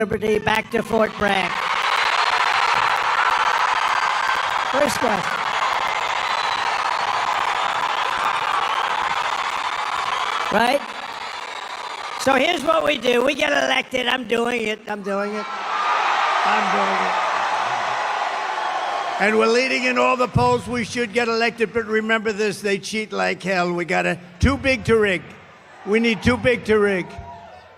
Liberty back to Fort Bragg. First question. Right? So here's what we do. We get elected. I'm doing it. And we're leading in all the polls. We should get elected, but remember this, they cheat like hell. We got too big to rig. We need too big to rig.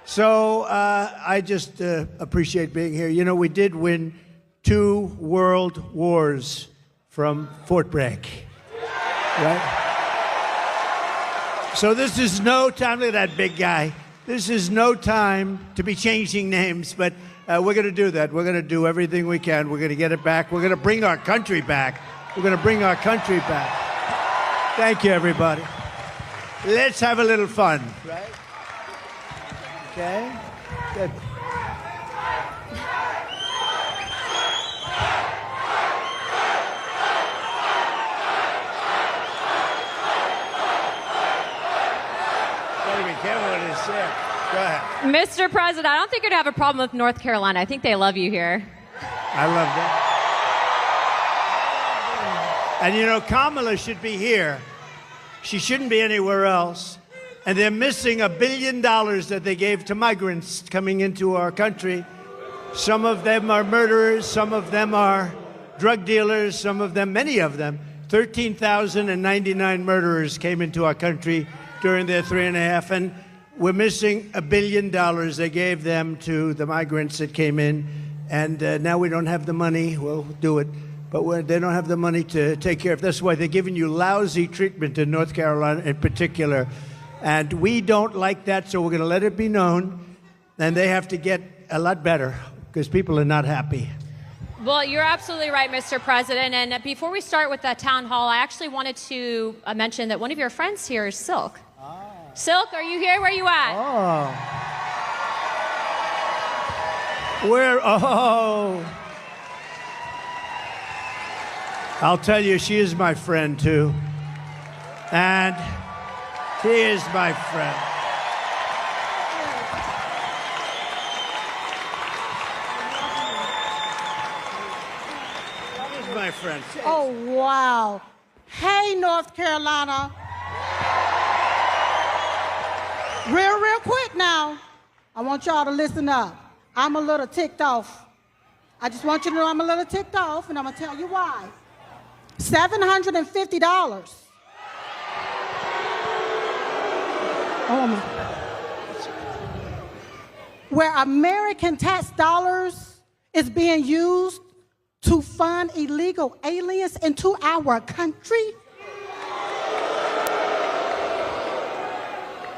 So I just appreciate being here. You know, we did win 2 world wars from Fort Bragg, right? So this is no time, look at that big guy. This is no time to be changing names, but we're going to do that. We're going to do everything we can. We're going to get it back. We're going to bring our country back. We're going to bring our country back. Thank you, everybody. Let's have a little fun, right? Okay, good. Gotta be careful what you say. Go ahead. Mr. President, I don't think you're going to have a problem with North Carolina. I think they love you here. I love that. And you know, Kamala should be here. She shouldn't be anywhere else. And they're missing $1 billion that they gave to migrants coming into our country. Some of them are murderers, some of them are drug dealers, some of them, many of them. 13,099 murderers came into our country during their 3.5, and we're missing $1 billion they gave them to the migrants that came in. And now we don't have the money. We'll do it. But they don't have the money to take care of. That's why they're giving you lousy treatment in North Carolina in particular. And we don't like that, so we're going to let it be known. And they have to get a lot better because people are not happy. Well, you're absolutely right, Mr. President. And before we start with the town hall, I actually wanted to mention that one of your friends here is Silk. Oh. Silk, are you here? Where are you at? Oh. Where? Oh. I'll tell you, she is my friend, too. And she is my friend. She is my friend. Oh, wow. Hey, North Carolina. Real quick now. I want y'all to listen up. I'm a little ticked off. I just want you to know I'm a little ticked off, and I'm going to tell you why. $750. Oh my. Where American tax dollars is being used to fund illegal aliens into our country.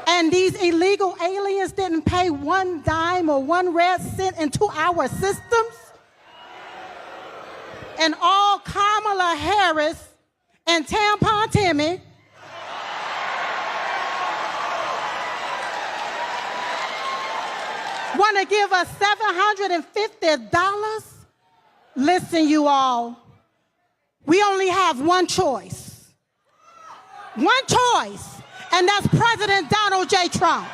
And these illegal aliens didn't pay one dime or one red cent into our systems. And all Kamala Harris and Tampon Timmy want to give us $750? Listen, you all, we only have one choice. One choice, and that's President Donald J. Trump.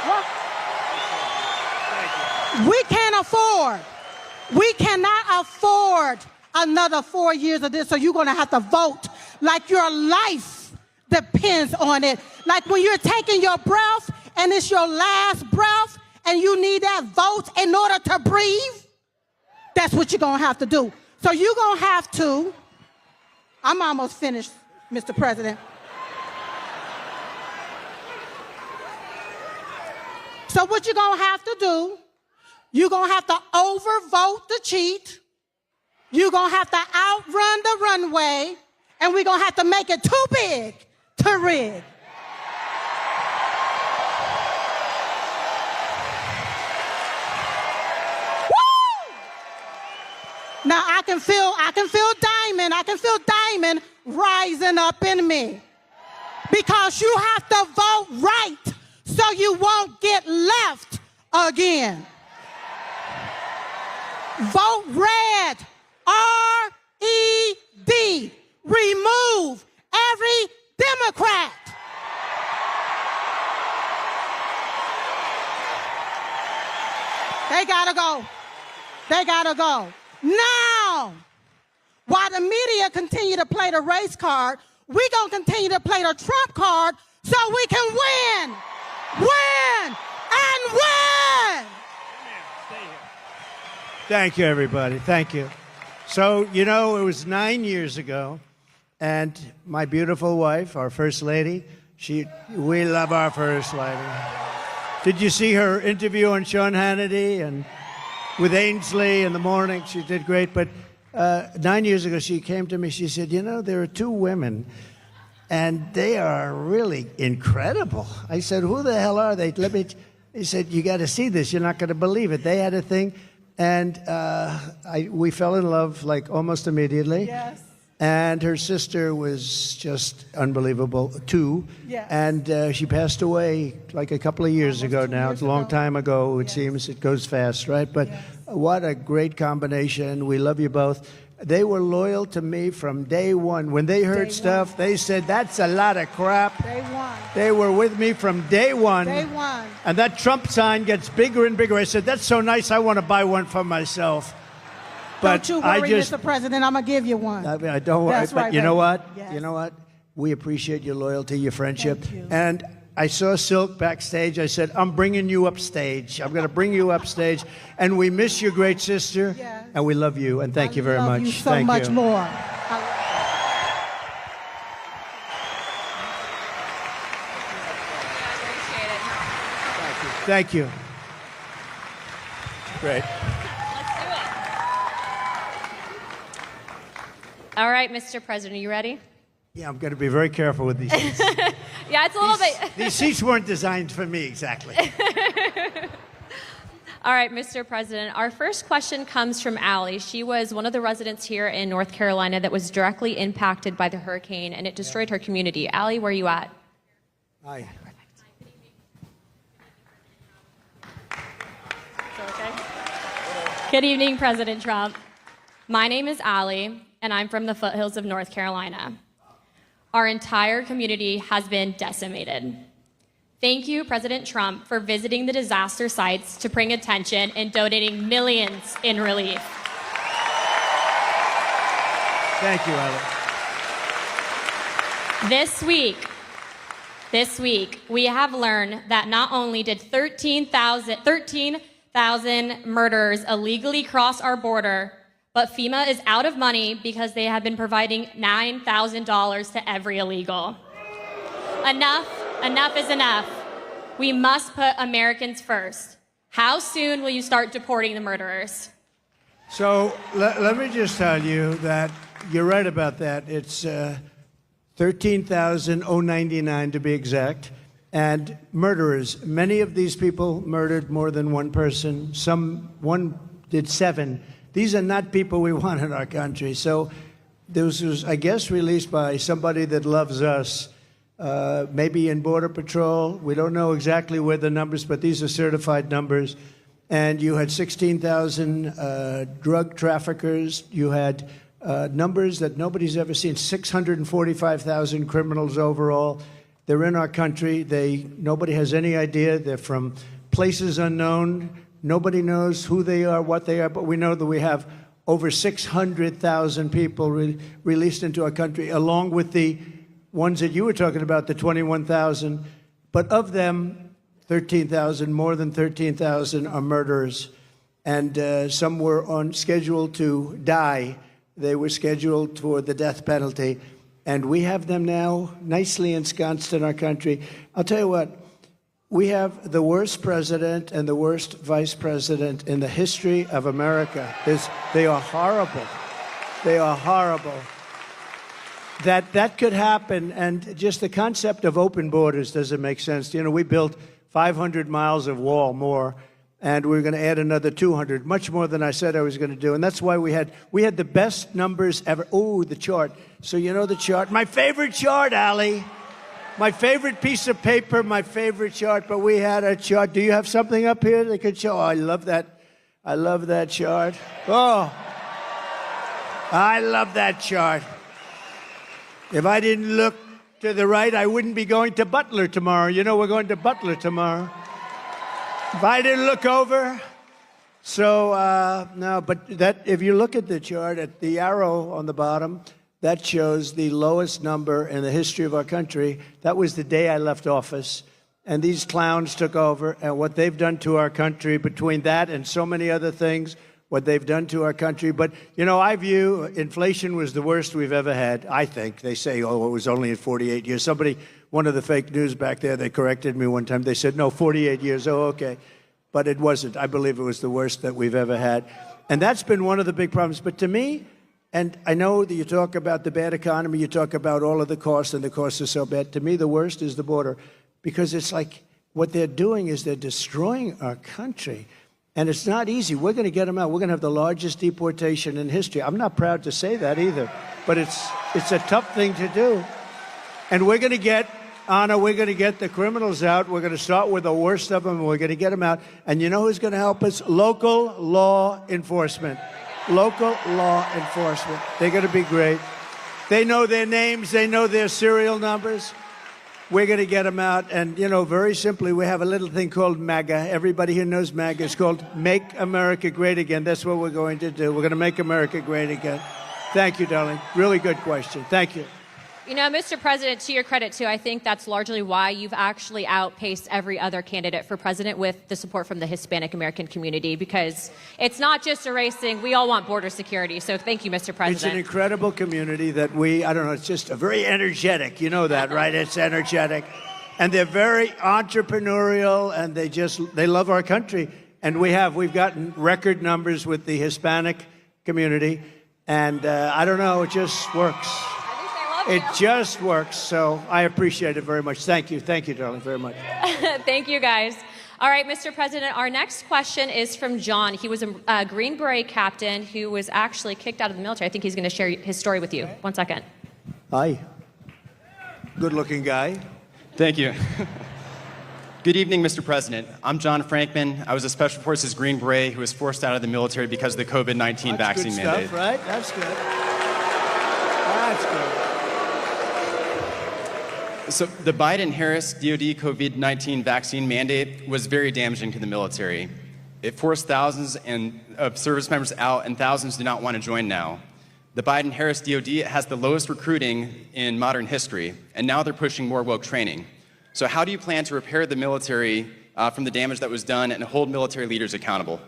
What? We cannot afford another 4 years of this, so you're going to have to vote like your life depends on it. Like when you're taking your breath and it's your last breath and you need that vote in order to breathe, that's what you're going to have to do. So you're going to have to, I'm almost finished, Mr. President. So what you're going to have to do, you're going to have to overvote the cheat. You're going to have to outrun the runway. And we're going to have to make it too big to rig. Woo! Now I can feel Diamond rising up in me. Because you have to vote right so you won't get left again. Vote red, R-E-D. Remove every Democrat. They gotta go. They gotta go. Now, while the media continue to play the race card, we gonna continue to play the Trump card so we can win, win, and win. Thank you, everybody. Thank you. So, you know, it was 9 years ago, and my beautiful wife, our First Lady, we love our First Lady. Did you see her interview on Sean Hannity and with Ainsley in the morning? She did great. But 9 years ago, she came to me. She said, you know, there are two women, and they are really incredible. I said, who the hell are they? He said, you got to see this. You're not going to believe it. They had a thing, and we fell in love like almost immediately. Yes. And her sister was just unbelievable, too. Yes. And she passed away like a couple of years ago now. It's a long time ago, it seems. It goes fast, right? But what a great combination. We love you both. They were loyal to me from day one. When they heard stuff, they said, that's a lot of crap. Day one. They were with me from day one. Day one. And that Trump sign gets bigger and bigger. I said, that's so nice, I want to buy one for myself. But don't you worry, Mr. President, I'm going to give you one. I mean, I don't worry, That's but right, you know baby. what? Yes. You know what? We appreciate your loyalty, your friendship. Thank you. And I saw Silk backstage. I said, I'm bringing you upstage. I'm going to bring you upstage. And we miss your great sister. Yes. And we love you. And thank you very much. I love you so thank much you. more. Thank you. Great. All right, Mr. President, are you ready? Yeah, I'm going to be very careful with these seats. Yeah, it's a little bit. These seats weren't designed for me, exactly. All right, Mr. President, our first question comes from Allie. She was one of the residents here in North Carolina that was directly impacted by the hurricane, and it destroyed her community. Allie, where are you at? Hi. Good evening, President Trump. My name is Allie, and I'm from the foothills of North Carolina. Our entire community has been decimated. Thank you, President Trump, for visiting the disaster sites to bring attention and donating millions in relief. Thank you, Allie. This week, we have learned that not only did 13,000 murderers illegally cross our border, but FEMA is out of money because they have been providing $9,000 to every illegal. Enough is enough. We must put Americans first. How soon will you start deporting the murderers? So let me just tell you that you're right about that. It's 13,099 to be exact. And murderers, many of these people murdered more than one person. One did 7. These are not people we want in our country. So this was, I guess, released by somebody that loves us, maybe in Border Patrol. We don't know exactly where the numbers, but these are certified numbers. And you had 16,000 drug traffickers. You had numbers that nobody's ever seen, 645,000 criminals overall. They're in our country. Nobody has any idea. They're from places unknown. Nobody knows who they are, what they are, but we know that we have over 600,000 people released into our country, along with the ones that you were talking about, the 21,000. But of them, 13,000, more than 13,000 are murderers. And some were on schedule to die. They were scheduled for the death penalty. And we have them now nicely ensconced in our country. I'll tell you what, we have the worst president and the worst vice president in the history of America. They are horrible. They are horrible. That could happen, and just the concept of open borders doesn't make sense. You know, we built 500 miles of wall more, and we're going to add another 200, much more than I said I was going to do. And that's why we had the best numbers ever. Oh, the chart. So you know the chart? My favorite chart, Allie. My favorite piece of paper, my favorite chart. But we had a chart. Do you have something up here that could show? Oh, I love that. I love that chart. Oh, I love that chart. If I didn't look to the right, I wouldn't be going to Butler tomorrow. You know, we're going to Butler tomorrow. If I didn't look over, So, no, but that, if you look at the chart, at the arrow on the bottom, that shows the lowest number in the history of our country. That was the day I left office. And these clowns took over, and what they've done to our country, between that and so many other things, what they've done to our country. But, you know, I view inflation was the worst we've ever had, I think. They say, oh, it was only in 48 years. Somebody, one of the fake news back there, they corrected me one time. They said, no, 48 years. Oh, okay. But it wasn't. I believe it was the worst that we've ever had. And that's been one of the big problems. But to me, and I know that you talk about the bad economy, you talk about all of the costs, and the costs are so bad. To me, the worst is the border, because it's like what they're doing is they're destroying our country. And it's not easy. We're going to get them out. We're going to have the largest deportation in history. I'm not proud to say that either, but it's a tough thing to do. And we're going to get, Anna, we're going to get the criminals out. We're going to start with the worst of them, and we're going to get them out. And you know who's going to help us? Local law enforcement. Local law enforcement. They're going to be great. They know their names. They know their serial numbers. We're going to get them out. And, you know, very simply, we have a little thing called MAGA. Everybody here knows MAGA. It's called Make America Great Again. That's what we're going to do. We're going to make America great again. Thank you, darling. Really good question. Thank you. You know, Mr. President, to your credit, too, I think that's largely why you've actually outpaced every other candidate for president with the support from the Hispanic American community, because it's not just a race thing. We all want border security. So thank you, Mr. President. It's an incredible community that I don't know, it's just a very energetic. You know that, right? It's energetic. And they're very entrepreneurial, and they love our country. And we've gotten record numbers with the Hispanic community. And I don't know, it just works. It just works, so I appreciate it very much. Thank you. Thank you, darling, very much. Thank you, guys. All right, Mr. President, our next question is from John. He was a Green Beret captain who was actually kicked out of the military. I think he's going to share his story with you. 1 second. Hi. Good-looking guy. Thank you. Good evening, Mr. President. I'm John Frankman. I was a Special Forces Green Beret who was forced out of the military because of the COVID-19 vaccine mandate. That's good stuff, right? That's good. That's good. So the Biden-Harris DoD COVID-19 vaccine mandate was very damaging to the military. It forced thousands of service members out, and thousands do not want to join now. The Biden-Harris DoD has the lowest recruiting in modern history, and now they're pushing more woke training. So how do you plan to repair the military from the damage that was done and hold military leaders accountable?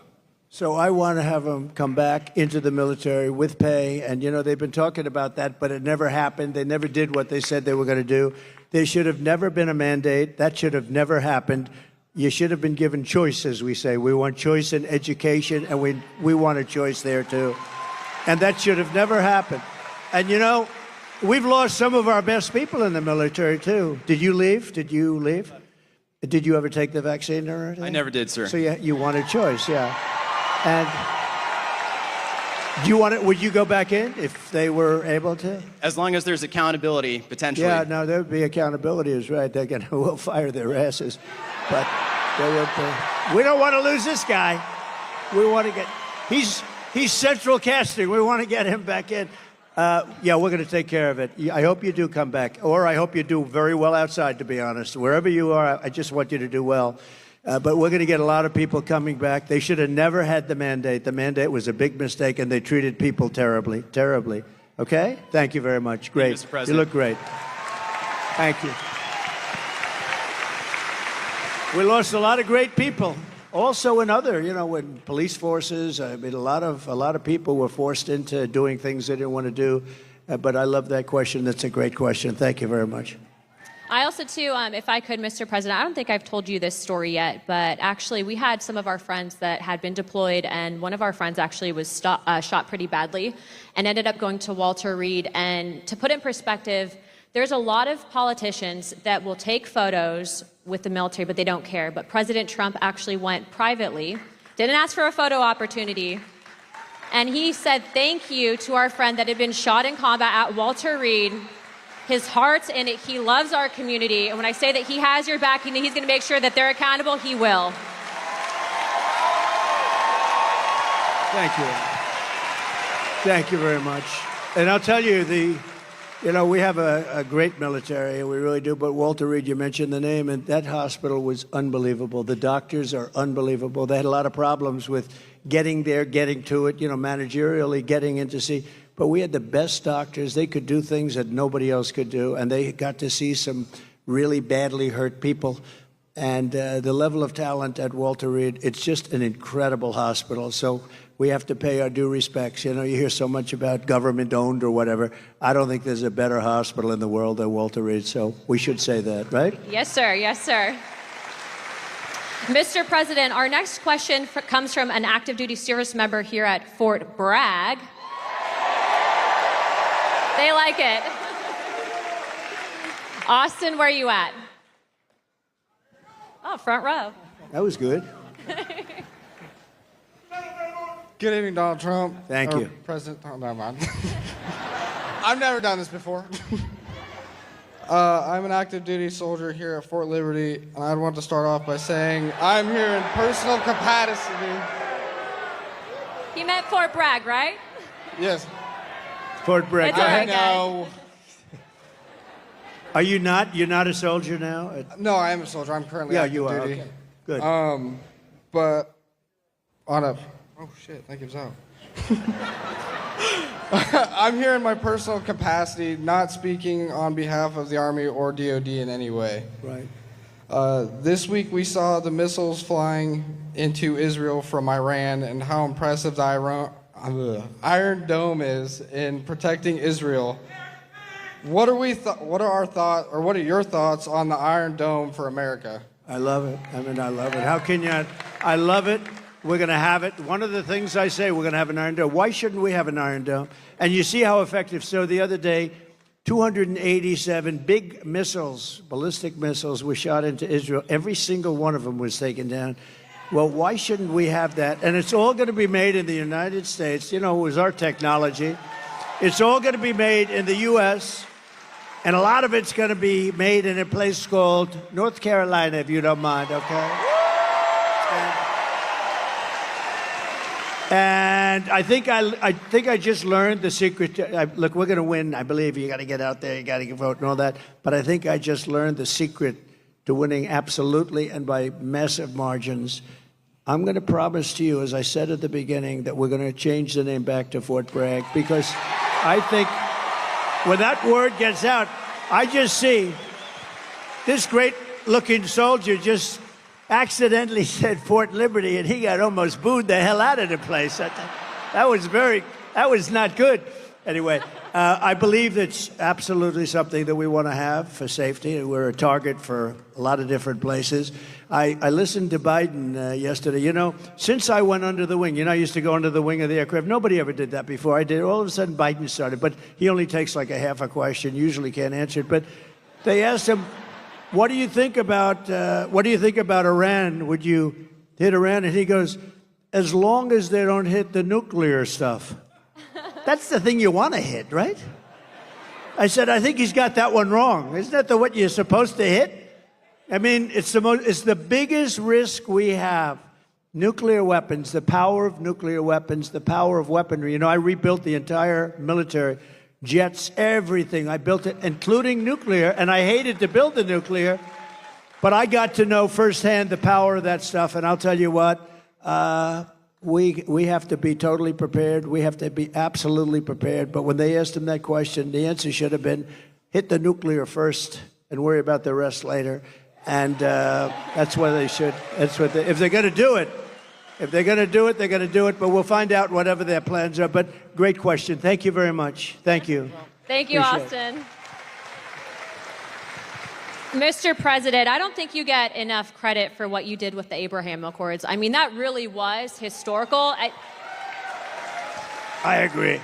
So I want to have them come back into the military with pay. And, you know, they've been talking about that, but it never happened. They never did what they said they were going to do. There should have never been a mandate. That should have never happened. You should have been given choice, as we say. We want choice in education, and we want a choice there, too. And that should have never happened. And, you know, we've lost some of our best people in the military, too. Did you leave? Did you leave? Did you ever take the vaccine or anything? I never did, sir. So you want a choice, yeah. And do you want it? Would you go back in if they were able to? As long as there's accountability, potentially. Yeah, no, there would be accountability, is right. We'll fire their asses. But there would be. We don't want to lose this guy. We want to get, he's central casting. We want to get him back in. Yeah, we're going to take care of it. I hope you do come back, or I hope you do very well outside, to be honest. Wherever you are, I just want you to do well. But we're going to get a lot of people coming back. They should have never had the mandate. The mandate was a big mistake, and they treated people terribly, terribly. Okay? Thank you very much. Great. Thank you, Mr. President. You look great. Thank you. We lost a lot of great people. Also in other, you know, in police forces, I mean, a lot of people were forced into doing things they didn't want to do. But I love that question. That's a great question. Thank you very much. I also, too, if I could, Mr. President, I don't think I've told you this story yet, but actually we had some of our friends that had been deployed, and one of our friends actually was shot pretty badly and ended up going to Walter Reed. And to put in perspective, there's a lot of politicians that will take photos with the military, but they don't care. But President Trump actually went privately, didn't ask for a photo opportunity, and he said thank you to our friend that had been shot in combat at Walter Reed. His heart's in it. He loves our community. And when I say that he has your back and he's going to make sure that they're accountable, he will. Thank you. Thank you very much. And I'll tell you, You know, we have a great military, we really do, but Walter Reed, you mentioned the name, and that hospital was unbelievable. The doctors are unbelievable. They had a lot of problems with getting there, getting to it, you know, managerially getting in to see. But we had the best doctors. They could do things that nobody else could do, and they got to see some really badly hurt people. And the level of talent at Walter Reed, it's just an incredible hospital. So we have to pay our due respects. You know, you hear so much about government-owned or whatever. I don't think there's a better hospital in the world than Walter Reed, so we should say that, right? Yes, sir. Yes, sir. Mr. President, our next question comes from an active duty service member here at Fort Bragg. They like it. Austin, where are you at? Oh, front row. That was good. Good evening, Donald Trump. Thank you. President, oh, never mind. I've never done this before. I'm an active duty soldier here at Fort Liberty, and I want to start off by saying I'm here in personal capacity. He meant Fort Bragg, right? Yes. Fort Bragg. It's all right, No. Are you not? You're not a soldier now? No, I am a soldier. I'm currently Yeah, active you are. duty. Okay. Good. But on a... Oh, shit. That gives out. I'm here in my personal capacity, not speaking on behalf of the Army or DOD in any way. Right. This week we saw the missiles flying into Israel from Iran and how impressive the Iron Dome is in protecting Israel. What are your thoughts on the Iron Dome for America? I love it. I mean, I love it. How can you? I love it. We're going to have it. One of the things I say, we're going to have an Iron Dome. Why shouldn't we have an Iron Dome? And you see how effective. So the other day, 287 big missiles, ballistic missiles, were shot into Israel. Every single one of them was taken down. Well, why shouldn't we have that? And it's all going to be made in the United States. You know, it was our technology. It's all going to be made in the U.S., and a lot of it's going to be made in a place called North Carolina, if you don't mind, okay? And I think I just learned the secret. Look, we're going to win. I believe you got to get out there, you got to vote and all that. But I think I just learned the secret to winning absolutely and by massive margins. I'm going to promise to you, as I said at the beginning, that we're going to change the name back to Fort Bragg, because I think when that word gets out, I just see this great-looking soldier just accidentally said Fort Liberty, and he got almost booed the hell out of the place. That was not good. Anyway, I believe it's absolutely something that we want to have for safety. We're a target for a lot of different places. I listened to Biden yesterday. You know, since I went under the wing, you know, I used to go under the wing of the aircraft. Nobody ever did that before. I did. All of a sudden, Biden started, but he only takes like a half a question. Usually can't answer it. But they asked him, what do you think about Iran? Would you hit Iran? And he goes, as long as they don't hit the nuclear stuff. That's the thing you want to hit, right? I said, I think he's got that one wrong. Isn't that what you're supposed to hit? I mean, it's the biggest risk we have. Nuclear weapons, the power of nuclear weapons, the power of weaponry. You know, I rebuilt the entire military. Jets, everything. I built it, including nuclear, and I hated to build the nuclear, but I got to know firsthand the power of that stuff, and I'll tell you what, we have to be totally prepared. We have to be absolutely prepared, but when they asked him that question, the answer should have been, hit the nuclear first and worry about the rest later, and that's what they should. If they're going to do it, they're going to do it, but we'll find out whatever their plans are. But great question. Thank you very much. Thank you. Thank you, Austin. Mr. President, I don't think you get enough credit for what you did with the Abraham Accords. I mean, that really was historical. I agree.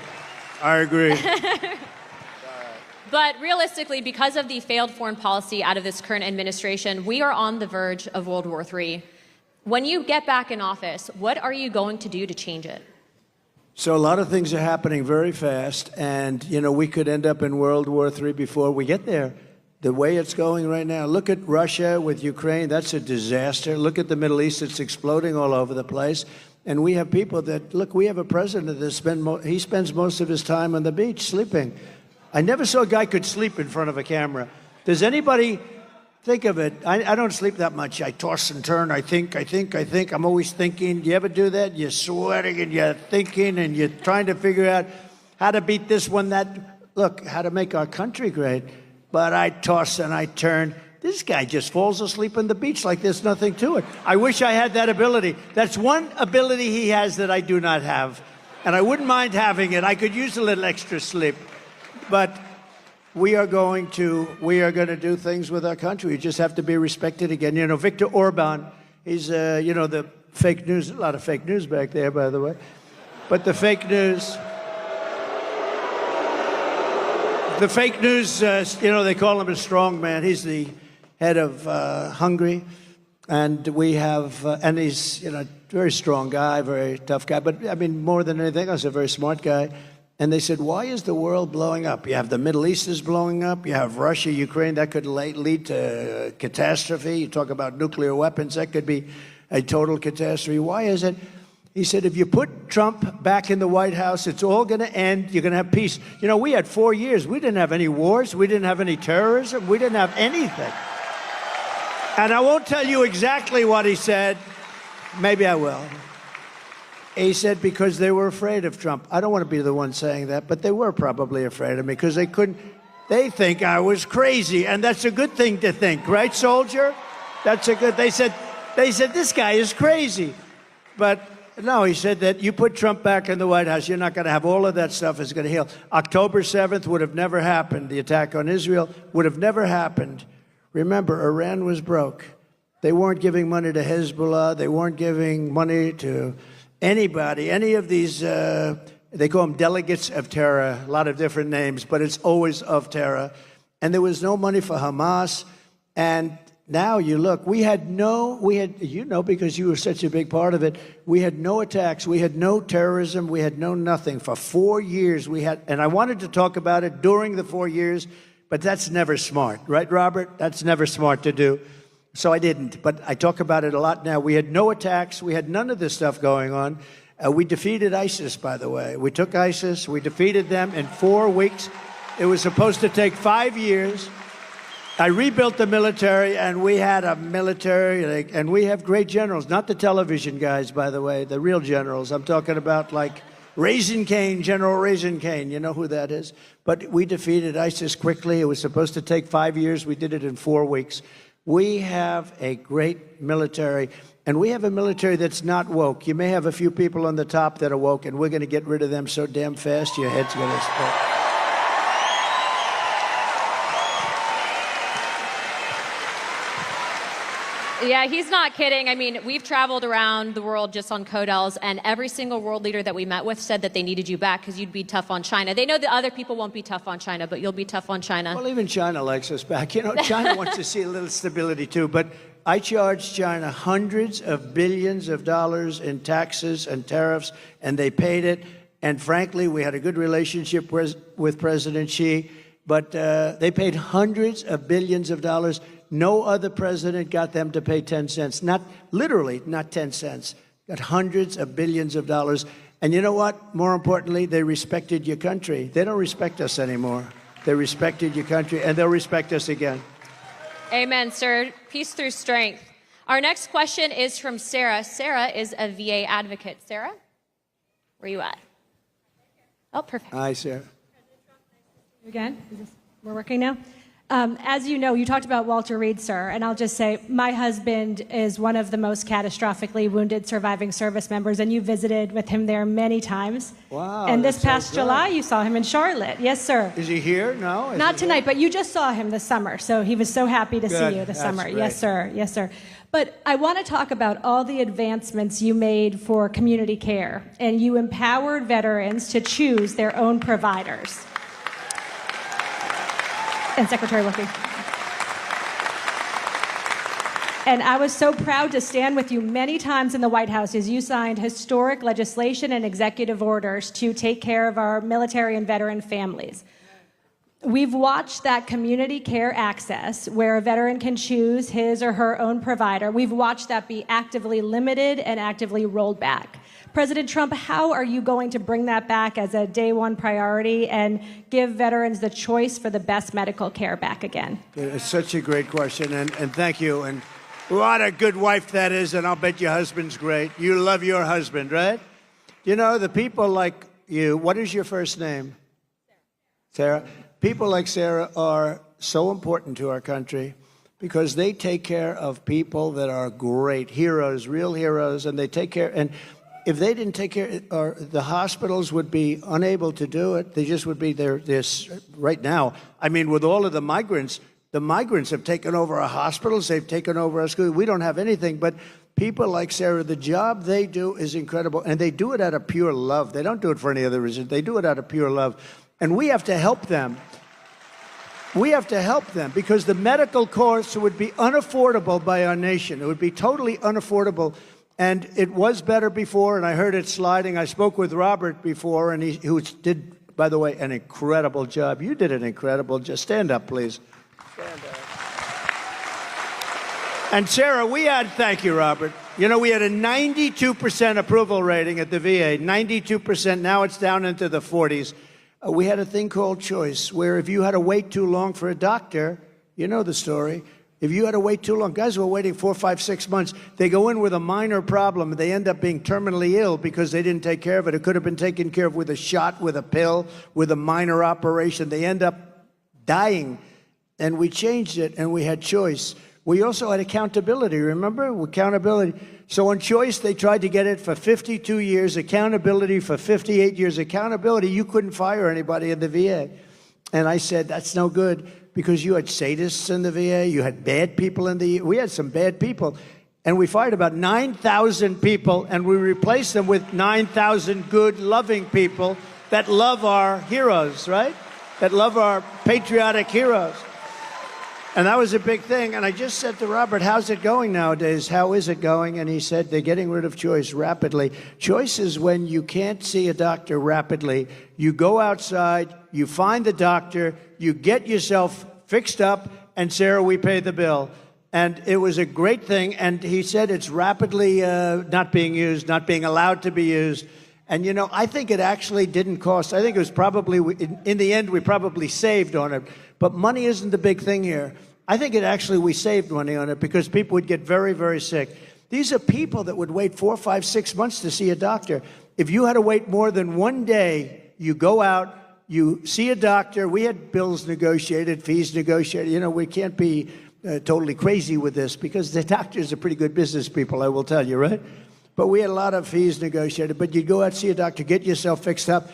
But realistically, because of the failed foreign policy out of this current administration, we are on the verge of World War III. When you get back in office, what are you going to do to change it? So a lot of things are happening very fast, and, you know, we could end up in World War III before we get there. The way it's going right now, look at Russia with Ukraine, that's a disaster. Look at the Middle East, it's exploding all over the place. And we have people that, look, we have a president that spends most of his time on the beach sleeping. I never saw a guy could sleep in front of a camera. Does anybody think of it? I don't sleep that much. I toss and turn. I think. I'm always thinking. Do you ever do that? You're sweating and you're thinking and you're trying to figure out how to beat this one, that. Look, how to make our country great. But I toss and I turn. This guy just falls asleep on the beach like there's nothing to it. I wish I had that ability. That's one ability he has that I do not have. And I wouldn't mind having it. I could use a little extra sleep. But we are going to do things with our country. We just have to be respected again. You know, Viktor Orban, he's, the fake news, a lot of fake news back there, by the way. But the fake news, they call him a strong man. He's the head of Hungary. And we have, and he's, a very strong guy, very tough guy. But, I mean, more than anything else, a very smart guy. And they said, why is the world blowing up? You have the Middle East is blowing up. You have Russia, Ukraine. That could lead to catastrophe. You talk about nuclear weapons. That could be a total catastrophe. Why is it? He said, if you put Trump back in the White House, it's all going to end. You're going to have peace. You know, we had 4 years. We didn't have any wars. We didn't have any terrorism. We didn't have anything. And I won't tell you exactly what he said. Maybe I will. He said because they were afraid of Trump. I don't want to be the one saying that, but they were probably afraid of me because they think I was crazy. And that's a good thing to think, right, soldier? They said, this guy is crazy. But no, he said that you put Trump back in the White House, you're not going to have all of that stuff is going to heal. October 7th would have never happened. The attack on Israel would have never happened. Remember, Iran was broke. They weren't giving money to Hezbollah. They weren't giving money to anybody, any of these, they call them delegates of terror, a lot of different names, but it's always of terror. And there was no money for Hamas. And now you look, because you were such a big part of it, we had no attacks, we had no terrorism, we had no nothing. For 4 years and I wanted to talk about it during the 4 years, but that's never smart, right, Robert? That's never smart to do. So I didn't, but I talk about it a lot now. We had no attacks. We had none of this stuff going on. We defeated ISIS, by the way. We took ISIS. We defeated them in 4 weeks. It was supposed to take 5 years. I rebuilt the military, and we had a military, and we have great generals, not the television guys, by the way, the real generals. I'm talking about like Raisin Cane, General Raisin Cane. You know who that is? But we defeated ISIS quickly. It was supposed to take 5 years. We did it in 4 weeks. We have a great military, and we have a military that's not woke. You may have a few people on the top that are woke, and we're going to get rid of them so damn fast, your head's going to explode. Yeah, he's not kidding. I mean, we've traveled around the world just on Codels, and every single world leader that we met with said that they needed you back because you'd be tough on China. They know that other people won't be tough on China, but you'll be tough on China. Well, even China likes us back. You know, China wants to see a little stability, too. But I charged China hundreds of billions of dollars in taxes and tariffs, and they paid it. And frankly, we had a good relationship with President Xi, but they paid hundreds of billions of dollars. No other president got them to pay 10 cents. Not literally, not 10 cents. Got hundreds of billions of dollars. And you know what? More importantly, they respected your country. They don't respect us anymore. They respected your country, and they'll respect us again. Amen, sir. Peace through strength. Our next question is from Sarah. Sarah is a VA advocate. Sarah, where are you at? Oh, perfect. Hi, Sarah. Again, we're working now. As you know, you talked about Walter Reed, sir, and I'll just say my husband is one of the most catastrophically wounded surviving service members, and you visited with him there many times. Wow. And this past July, you saw him in Charlotte. Yes, sir. Is he here? No? Not tonight, but you just saw him this summer, so he was so happy to see you this summer. Great. Yes, sir. Yes, sir. But I want to talk about all the advancements you made for community care, and you empowered veterans to choose their own providers. And Secretary Wilkie. And I was so proud to stand with you many times in the White House as you signed historic legislation and executive orders to take care of our military and veteran families. We've watched that community care access, where a veteran can choose his or her own provider. We've watched that be actively limited and actively rolled back. President Trump, how are you going to bring that back as a day one priority and give veterans the choice for the best medical care back again? It's such a great question, and thank you. And what a good wife that is, and I'll bet your husband's great. You love your husband, right? You know, the people like you, what is your first name? Sarah. People like Sarah are so important to our country because they take care of people that are great heroes, real heroes, and they take care. And if they didn't take care, or the hospitals would be unable to do it. They just would be there. This right now. I mean, with all of the migrants have taken over our hospitals. They've taken over our schools. We don't have anything, but people like Sarah, the job they do is incredible, and they do it out of pure love. They don't do it for any other reason. They do it out of pure love, and we have to help them. We have to help them because the medical costs would be unaffordable by our nation. It would be totally unaffordable. And it was better before, and I heard it sliding. I spoke with Robert before, and who did, by the way, an incredible job. You did an incredible job. Stand up, please. Stand up. And Sarah, thank you, Robert. You know, we had a 92% approval rating at the VA, 92%. Now it's down into the 40s. We had a thing called choice, where if you had to wait too long for a doctor, you know the story. If you had to wait too long, guys were waiting 4, 5, 6 months. They go in with a minor problem, and they end up being terminally ill because they didn't take care of it. It could have been taken care of with a shot, with a pill, with a minor operation. They end up dying, and we changed it, and we had choice. We also had accountability, remember? Accountability. So on choice, they tried to get it for 52 years, accountability for 58 years. Accountability, you couldn't fire anybody in the VA. And I said, that's no good, because you had sadists in the VA, you had bad people we had some bad people. And we fired about 9,000 people, and we replaced them with 9,000 good, loving people that love our heroes, right? That love our patriotic heroes. And that was a big thing. And I just said to Robert, how's it going nowadays? How is it going? And he said, they're getting rid of choice rapidly. Choice is when you can't see a doctor rapidly. You go outside, you find the doctor, you get yourself fixed up, and Sarah, we pay the bill. And it was a great thing. And he said it's rapidly not being used, not being allowed to be used. And, you know, I think it actually didn't cost. I think it was probably, in the end, we probably saved on it. But money isn't the big thing here. I think we saved money on it because people would get very, very sick. These are people that would wait 4, 5, 6 months to see a doctor. If you had to wait more than one day, you go out, you see a doctor. We had bills negotiated, fees negotiated. You know, we can't be totally crazy with this because the doctors are pretty good business people, I will tell you, right? But we had a lot of fees negotiated. But you'd go out, see a doctor, get yourself fixed up,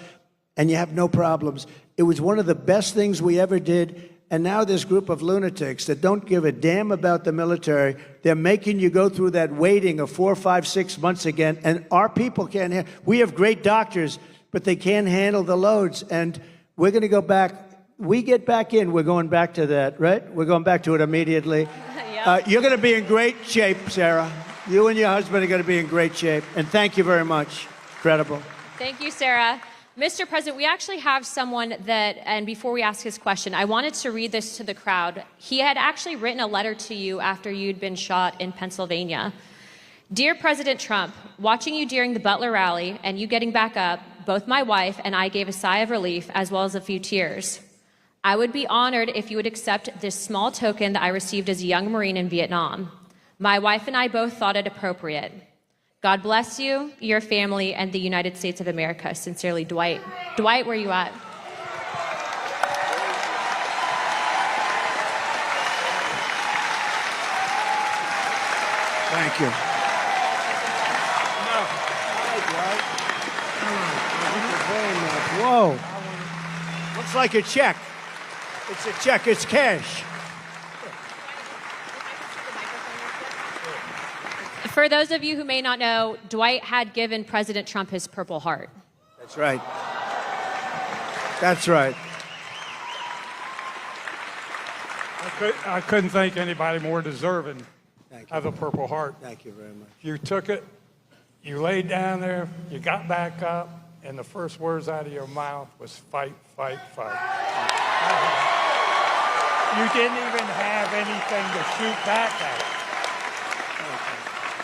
and you have no problems. It was one of the best things we ever did. And now this group of lunatics that don't give a damn about the military, they're making you go through that waiting of 4, 5, 6 months again. And our people can't handle. We have great doctors, but they can't handle the loads. And we're going to go back. We get back in, we're going back to that, right? We're going back to it immediately. Yep. You're going to be in great shape, Sarah. You and your husband are going to be in great shape. And thank you very much. Incredible. Thank you, Sarah. Mr. President, we actually have someone and before we ask his question, I wanted to read this to the crowd. He had actually written a letter to you after you'd been shot in Pennsylvania. Dear President Trump, watching you during the Butler rally and you getting back up, both my wife and I gave a sigh of relief as well as a few tears. I would be honored if you would accept this small token that I received as a young Marine in Vietnam. My wife and I both thought it appropriate. God bless you, your family, and the United States of America. Sincerely, Dwight. Dwight, where are you at? Thank you. Whoa. Looks like a check. It's a check. It's cash. For those of you who may not know, Dwight had given President Trump his Purple Heart. That's right. That's right. I couldn't think anybody more deserving of a Purple Heart. Thank you very much. You took it, you laid down there, you got back up, and the first words out of your mouth was fight, fight, fight. You didn't even have anything to shoot back at.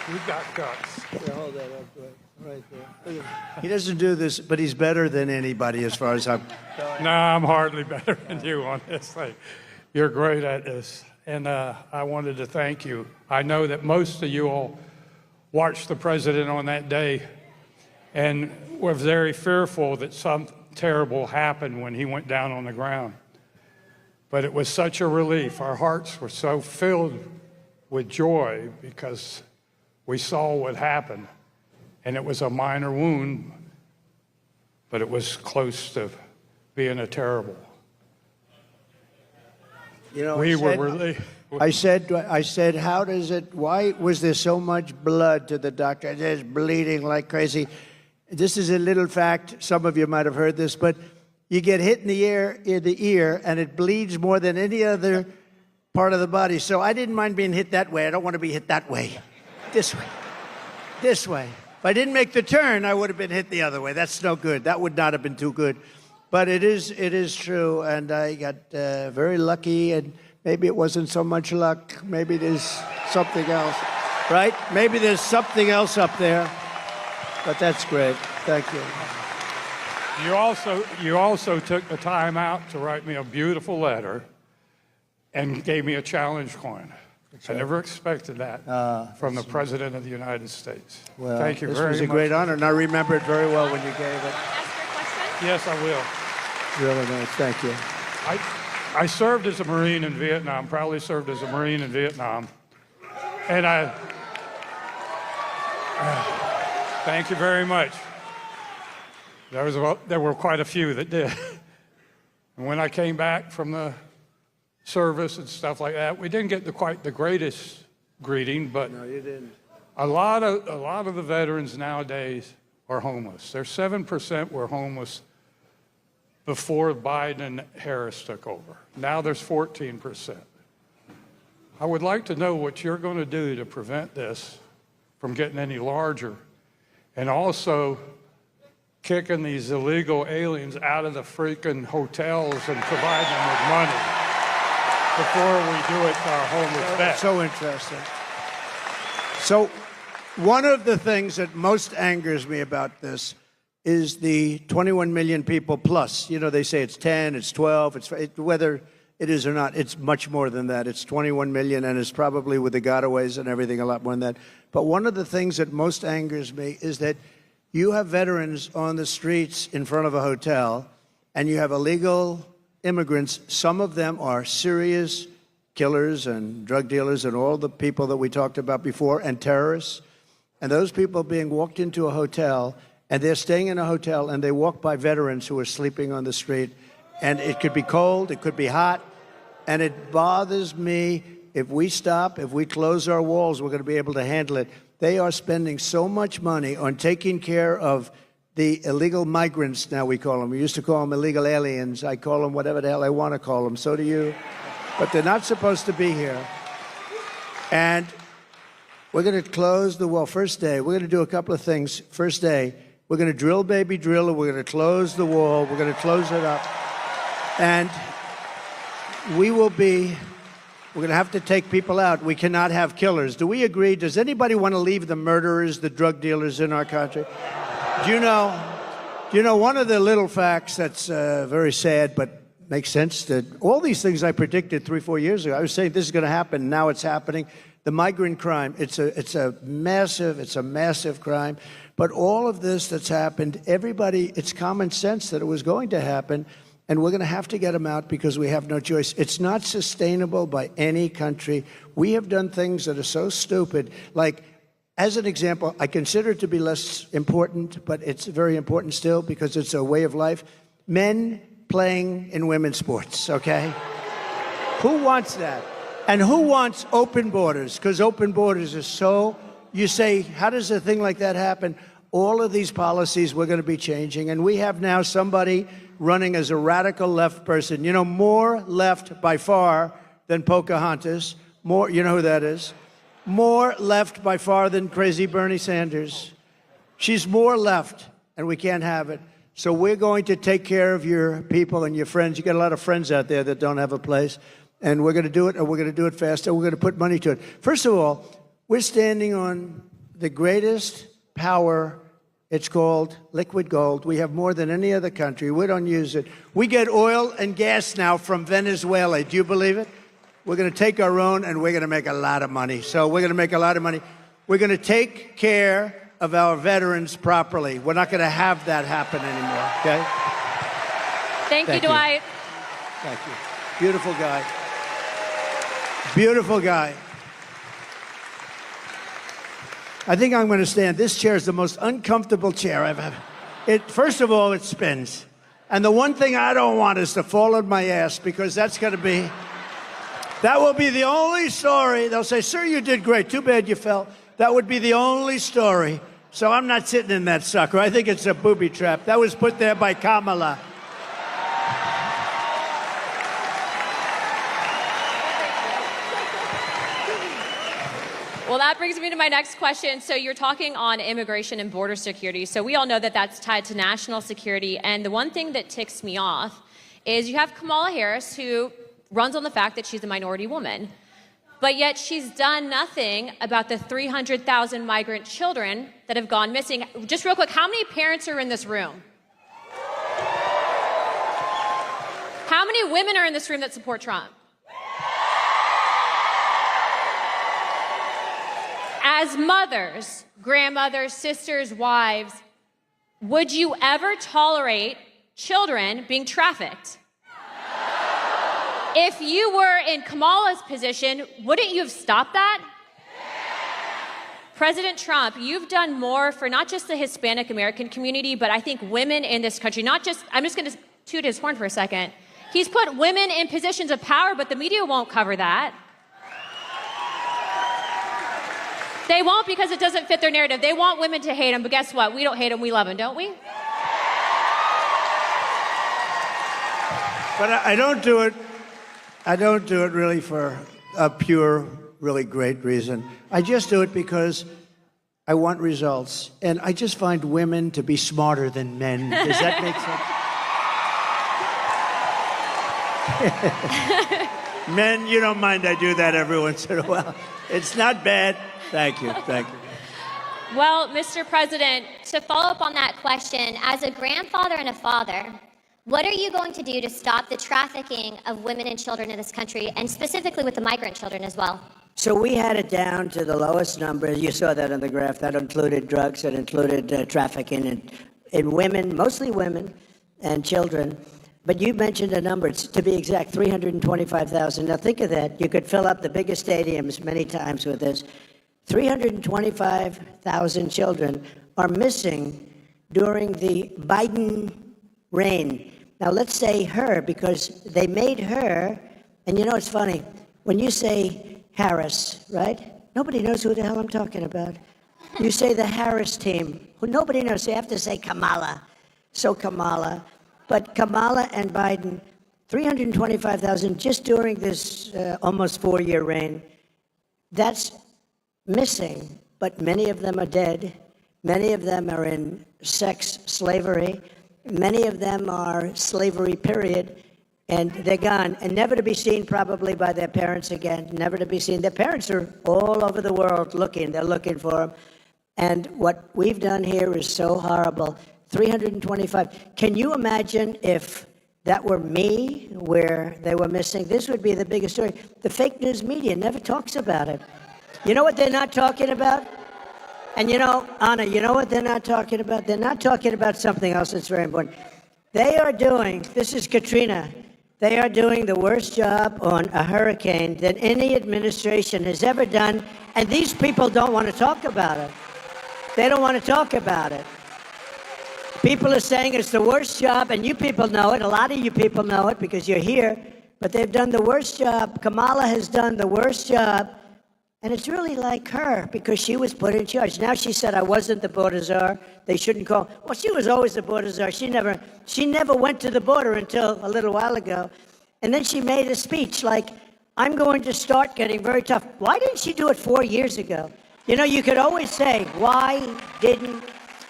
You got guts. Yeah, hold that up right there. He doesn't do this, but he's better than anybody as far as I'm. No, I'm hardly better than you on this thing. You're great at this. And I wanted to thank you. I know that most of you all watched the president on that day and were very fearful that something terrible happened when he went down on the ground. But it was such a relief. Our hearts were so filled with joy because we saw what happened. And it was a minor wound, but it was close to being a terrible. You know, We were really. I said, how does it, why was there so much blood to the doctor? There's bleeding like crazy. This is a little fact. Some of you might have heard this, but you get hit in the ear, and it bleeds more than any other part of the body. So I didn't mind being hit that way. I don't want to be hit that way. This way. This way. If I didn't make the turn, I would have been hit the other way. That's no good. That would not have been too good. But it is true, and I got very lucky, and maybe it wasn't so much luck. Maybe there's something else, right? Maybe there's something else up there. But that's great. Thank you. You also took the time out to write me a beautiful letter and gave me a challenge coin. I never expected that from the President of the United States. Well, thank you very much. This was a great honor, and I remember it very well when you gave it. Yes, I will. Really nice. Thank you. I served as a Marine in Vietnam, proudly served as a Marine in Vietnam. And thank you very much. There were quite a few that did. And when I came back from the service and stuff like that, we didn't get quite the greatest greeting, but No, you didn't. a lot of the veterans nowadays are homeless. There's 7% were homeless before Biden and Harris took over. Now there's 14%. I would like to know what you're going to do to prevent this from getting any larger, and also kicking these illegal aliens out of the freaking hotels and providing them with money before we do it to our homeless vets. So interesting. So one of the things that most angers me about this is the 21 million people plus. You know, they say it's 10, it's 12, whether it is or not, it's much more than that. It's 21 million, and it's probably with the gotaways and everything a lot more than that. But one of the things that most angers me is that you have veterans on the streets in front of a hotel, and you have illegal immigrants. Some of them are serious killers and drug dealers and all the people that we talked about before, and terrorists. And those people being walked into a hotel, and they're staying in a hotel, and they walk by veterans who are sleeping on the street. And it could be cold, it could be hot, and it bothers me. If we stop, if we close our walls, we're going to be able to handle it. They are spending so much money on taking care of the illegal migrants, now we call them. We used to call them illegal aliens. I call them whatever the hell I want to call them. So do you. But they're not supposed to be here. And we're going to close the wall. First day, we're going to do a couple of things. First day, we're going to drill, baby, drill, and we're going to close the wall. We're going to close it up. And we're going to have to take people out. We cannot have killers. Do we agree? Does anybody want to leave the murderers, the drug dealers in our country? Do you know one of the little facts that's very sad but makes sense? That all these things I predicted 3-4 years ago, I was saying this is going to happen. Now it's happening. The migrant crime, it's a massive crime. But all of this that's happened, everybody, it's common sense that it was going to happen. And we're going to have to get them out because we have no choice. It's not sustainable by any country. We have done things that are so stupid. Like, as an example, I consider it to be less important, but it's very important still because it's a way of life. Men playing in women's sports, okay? Who wants that? And who wants open borders? Because open borders are so, you say, how does a thing like that happen? All of these policies we're going to be changing. And we have now somebody running as a radical left person. You know, more left by far than Pocahontas. More, you know who that is? More left by far than crazy Bernie Sanders. She's more left, and we can't have it. So we're going to take care of your people and your friends. You got a lot of friends out there that don't have a place. And we're going to do it, and we're going to do it fast, and we're going to put money to it. First of all, we're standing on the greatest power. It's called liquid gold. We have more than any other country. We don't use it. We get oil and gas now from Venezuela. Do you believe it? We're going to take our own, and we're going to make a lot of money. So we're going to make a lot of money. We're going to take care of our veterans properly. We're not going to have that happen anymore, okay? Thank you, Dwight. Thank you. Beautiful guy. Beautiful guy. I think I'm going to stand. This chair is the most uncomfortable chair I've ever. First of all, it spins. And the one thing I don't want is to fall on my ass, because that will be the only story. They'll say, sir, you did great. Too bad you fell. That would be the only story. So I'm not sitting in that sucker. I think it's a booby trap. That was put there by Kamala. Well, that brings me to my next question. So you're talking on immigration and border security. So we all know that that's tied to national security. And the one thing that ticks me off is you have Kamala Harris, who runs on the fact that she's a minority woman. But yet she's done nothing about the 300,000 migrant children that have gone missing. Just real quick, how many parents are in this room? How many women are in this room that support Trump? As mothers, grandmothers, sisters, wives, would you ever tolerate children being trafficked? If you were in Kamala's position, wouldn't you have stopped that? President Trump, you've done more for not just the Hispanic American community, but I think women in this country, not just, I'm just going to toot his horn for a second. He's put women in positions of power, but the media won't cover that. They won't, because it doesn't fit their narrative. They want women to hate them, but guess what? We don't hate them, we love them, don't we? But I don't do it. I don't do it really for a pure, really great reason. I just do it because I want results. And I just find women to be smarter than men. Does that make sense? Men, you don't mind I do that every once in a while. It's not bad. Thank you. Thank you. Well, Mr. President, To follow up on that question, as a grandfather and a father, what are you going to do to stop the trafficking of women and children in this country, and specifically with the migrant children as well? So we had it down to the lowest number. You saw that on the graph. That included drugs. That included trafficking in women, mostly women and children. But you mentioned a number, to be exact, 325,000. Now think of that. You could fill up the biggest stadiums many times with this. 325,000 children are missing during the Biden reign. Now let's say her, because they made her, and you know it's funny, when you say Harris, right? Nobody knows who the hell I'm talking about. You say the Harris team, who nobody knows. So you have to say Kamala. So Kamala. But Kamala and Biden, 325,000 just during this almost 4-year reign. That's missing, but many of them are dead. Many of them are in sex slavery. Many of them are slavery, period. And they're gone, and never to be seen probably by their parents again, never to be seen. Their parents are all over the world looking. They're looking for them. And what we've done here is so horrible. 325. Can you imagine if that were me, where they were missing? This would be the biggest story. The fake news media never talks about it. You know what they're not talking about? And you know, Anna, you know what they're not talking about? They're not talking about something else that's very important. They are doing, this is Katrina, they are doing the worst job on a hurricane that any administration has ever done, and these people don't want to talk about it. They don't want to talk about it. People are saying it's the worst job, and you people know it. A lot of you people know it because you're here, but they've done the worst job. Kamala has done the worst job, and it's really like her because she was put in charge. Now she said, I wasn't the border czar. They shouldn't call. Well, she was always the border czar. She never went to the border until a little while ago. And then she made a speech like, I'm going to start getting very tough. Why didn't she do it 4 years ago? You know, you could always say, why didn't?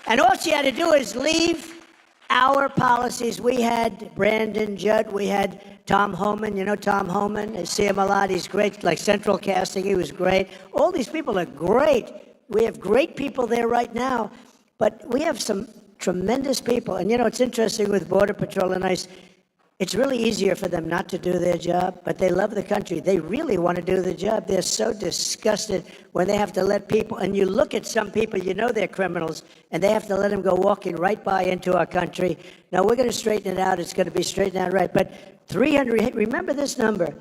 And all she had to do is leave our policies. We had Brandon Judd, we had Tom Homan. You know Tom Homan? I see him a lot. He's great, like Central Casting. He was great. All these people are great. We have great people there right now, but we have some tremendous people. And you know, it's interesting with Border Patrol and ICE, it's really easier for them not to do their job, but they love the country. They really want to do the job. They're so disgusted when they have to let people, and you look at some people, you know they're criminals, and they have to let them go walking right by into our country. Now, we're going to straighten it out. It's going to be straightened out right. But 300, remember this number,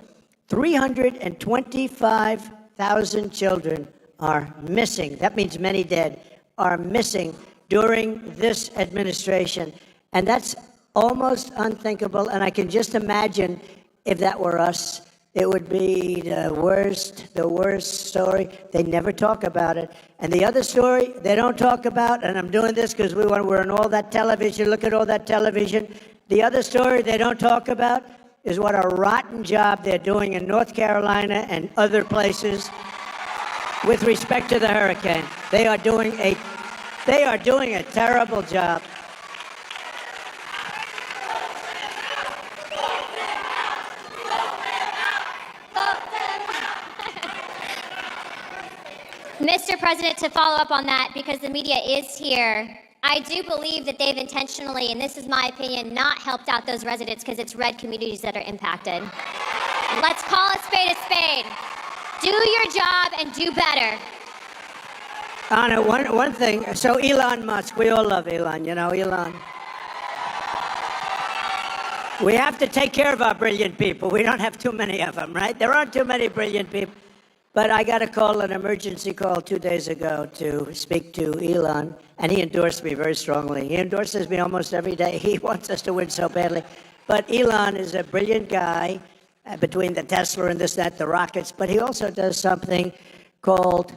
325,000 children are missing. That means many dead are missing during this administration. And that's almost unthinkable, and I can just imagine if that were us, it would be the worst story. They never talk about it. And the other story they don't talk about, and I'm doing this because we're on all that television, look at all that television. The other story they don't talk about is what a rotten job they're doing in North Carolina and other places with respect to the hurricane. They are doing a terrible job. Mr. President, to follow up on that, because the media is here, I do believe that they've intentionally, and this is my opinion, not helped out those residents because it's red communities that are impacted. Let's call a spade a spade. Do your job and do better. Anna, one thing. So Elon Musk, we all love Elon, you know, Elon. We have to take care of our brilliant people. We don't have too many of them, right? There aren't too many brilliant people. But I got an emergency call 2 days ago to speak to Elon, and he endorsed me very strongly. He endorses me almost every day. He wants us to win so badly. But Elon is a brilliant guy, between the Tesla and this, that, the rockets. But he also does something called,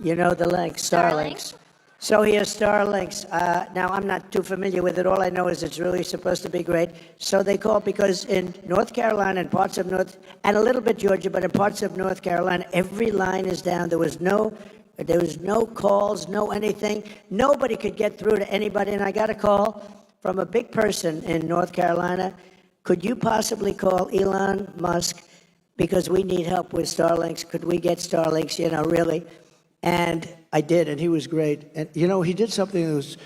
you know, the link, Starlinks. So he has Starlinks. Now, I'm not too familiar with it. All I know is it's really supposed to be great. So they call, because in North Carolina and parts of and a little bit Georgia, but in parts of North Carolina, every line is down. There was no calls, no anything. Nobody could get through to anybody. And I got a call from a big person in North Carolina. Could you possibly call Elon Musk, because we need help with Starlinks? Could we get Starlinks, you know, really? And I did, and he was great. And, you know, he did something that was,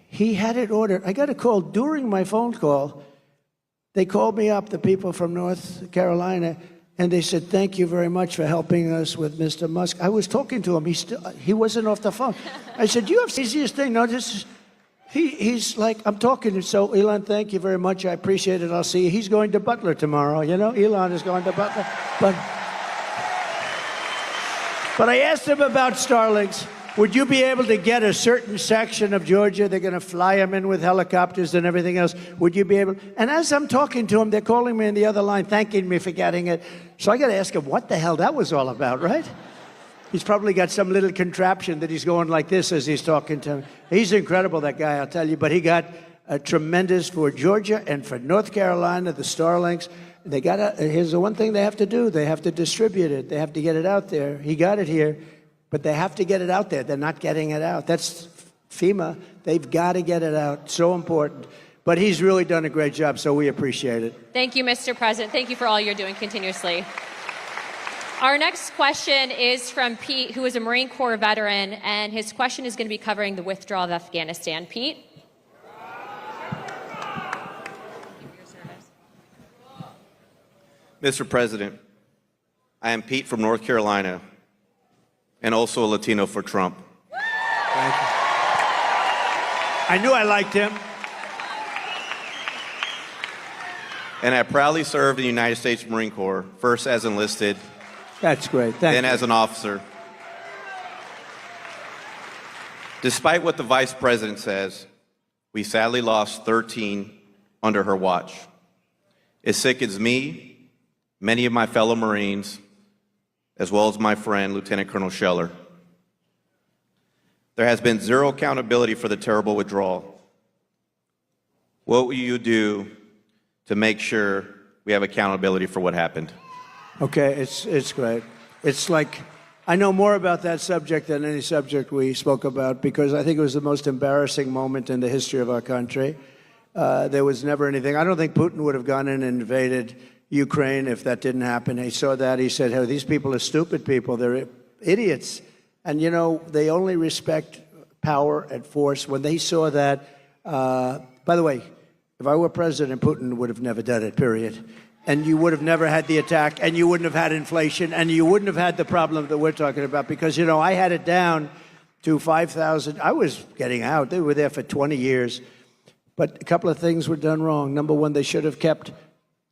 he had it ordered. I got a call during my phone call. They called me up, the people from North Carolina, and they said, thank you very much for helping us with Mr. Musk. I was talking to him. He wasn't off the phone. I said, you have the easiest thing. No, he's like, I'm talking to, so Elon, thank you very much. I appreciate it. I'll see you. He's going to Butler tomorrow. You know, Elon is going to Butler. But I asked him about Starlinks. Would you be able to get a certain section of Georgia? They're going to fly them in with helicopters and everything else. Would you be able? And as I'm talking to him, they're calling me on the other line, thanking me for getting it. So I got to ask him what the hell that was all about, right? He's probably got some little contraption that he's going like this as he's talking to me. He's incredible, that guy, I'll tell you. But he got a tremendous for Georgia and for North Carolina, the Starlinks. They got here's the one thing they have to do. They have to distribute it. They have to get it out there. He got it here, but they have to get it out there. They're not getting it out. That's FEMA. They've got to get it out. So important. But he's really done a great job, so we appreciate it. Thank you, Mr. President. Thank you for all you're doing continuously. Our next question is from Pete, who is a Marine Corps veteran, and his question is going to be covering the withdrawal of Afghanistan. Pete? Mr. President, I am Pete from North Carolina, and also a Latino for Trump. Thank you. I knew I liked him. And I proudly served in the United States Marine Corps, first as enlisted, That's great. Thank then you. as an officer. Despite what the Vice President says, we sadly lost 13 under her watch. It sickens me, many of my fellow Marines, as well as my friend, Lieutenant Colonel Scheller. There has been zero accountability for the terrible withdrawal. What will you do to make sure we have accountability for what happened? Okay, it's great. It's like, I know more about that subject than any subject we spoke about, because I think it was the most embarrassing moment in the history of our country. There was never anything. I don't think Putin would have gone in and invaded Ukraine if that didn't happen. He saw that. He said, hey, these people are stupid people. They're idiots. And, you know, they only respect power and force. When they saw that, by the way, if I were president, Putin would have never done it, period. And you would have never had the attack, and you wouldn't have had inflation, and you wouldn't have had the problem that we're talking about. Because, you know, I had it down to 5,000. I was getting out. They were there for 20 years. But a couple of things were done wrong. Number one, they should have kept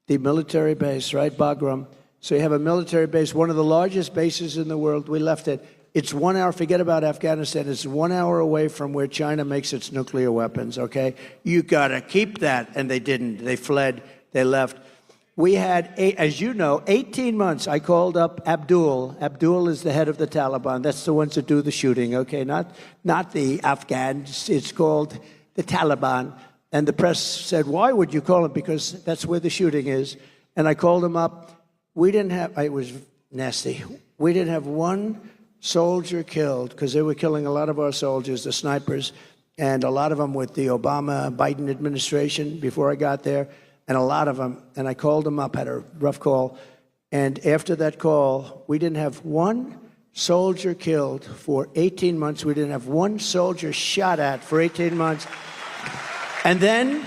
the military base, right, Bagram? So you have a military base, one of the largest bases in the world. We left it. It's 1 hour, forget about Afghanistan, it's 1 hour away from where China makes its nuclear weapons, okay? You gotta keep that, and they didn't. They fled, they left. We had, as you know, 18 months. I called up Abdul. Abdul is the head of the Taliban. That's the ones that do the shooting, okay? Not the Afghans. It's called the Taliban. And the press said, why would you call him? Because that's where the shooting is. And I called him up. We didn't have, it was nasty. We didn't have one soldier killed, because they were killing a lot of our soldiers, the snipers, and a lot of them with the Obama-Biden administration before I got there, and a lot of them. And I called them up, had a rough call. And after that call, we didn't have one soldier killed for 18 months. We didn't have one soldier shot at for 18 months. And then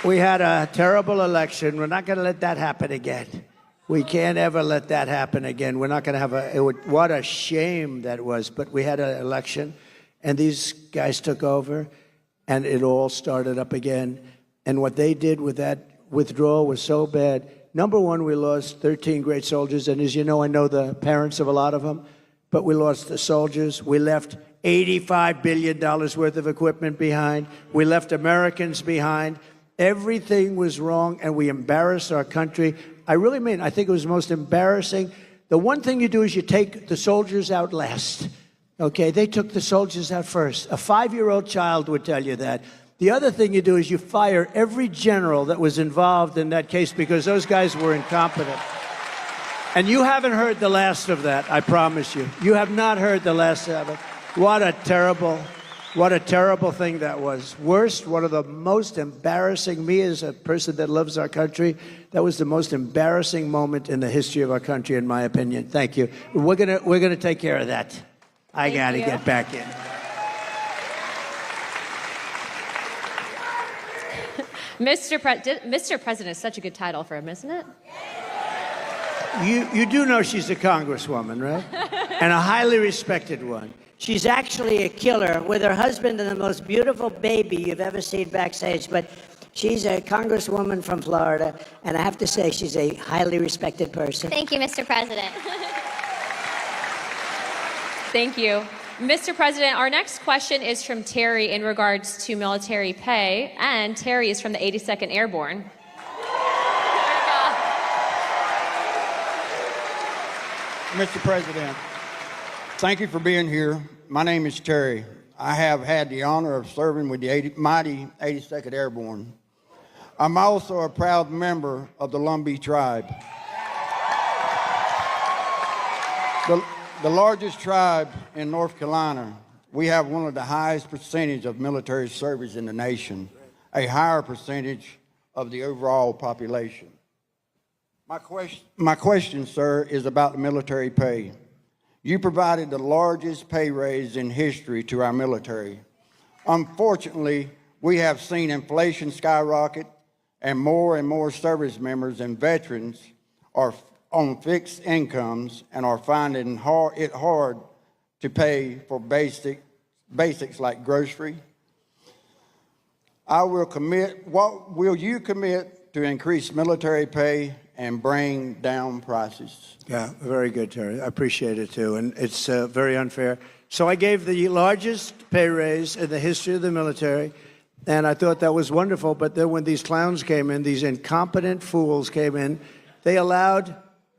we had a terrible election. We're not going to let that happen again. We can't ever let that happen again. We're not going to have what a shame that was. But we had an election, and these guys took over, and it all started up again. And what they did with that withdrawal was so bad. Number one, we lost 13 great soldiers. And as you know, I know the parents of a lot of them. But we lost the soldiers. We left $85 billion worth of equipment behind. We left Americans behind. Everything was wrong, and we embarrassed our country. I really mean, I think it was the most embarrassing. The one thing you do is you take the soldiers out last. Okay, they took the soldiers out first. A 5-year-old child would tell you that. The other thing you do is you fire every general that was involved in that case, because those guys were incompetent. And you haven't heard the last of that, I promise you. You have not heard the last of it. What a terrible thing that was. Worst, one of the most embarrassing, me as a person that loves our country, that was the most embarrassing moment in the history of our country, in my opinion. Thank you. We're gonna take care of that. I gotta get back in. Mr. President is such a good title for him, isn't it? You do know she's a congresswoman, right? And a highly respected one. She's actually a killer with her husband and the most beautiful baby you've ever seen backstage. But she's a congresswoman from Florida, and I have to say she's a highly respected person. Thank you, Mr. President. Thank you. Mr. President, our next question is from Terry in regards to military pay, and Terry is from the 82nd Airborne. Mr. President, thank you for being here. My name is Terry. I have had the honor of serving with the mighty 82nd Airborne. I'm also a proud member of the Lumbee tribe. The largest tribe in North Carolina. We have one of the highest percentage of military service in the nation, a higher percentage of the overall population. My question, sir, is about the military pay. You provided the largest pay raise in history to our military. Unfortunately, we have seen inflation skyrocket, and more service members and veterans are on fixed incomes and are finding it hard to pay for basics like grocery. What will you commit to increase military pay and bring down prices? Yeah, very good, Terry. I appreciate it, too. And it's very unfair. So I gave the largest pay raise in the history of the military, and I thought that was wonderful. But then when these clowns came in, these incompetent fools came in, they allowed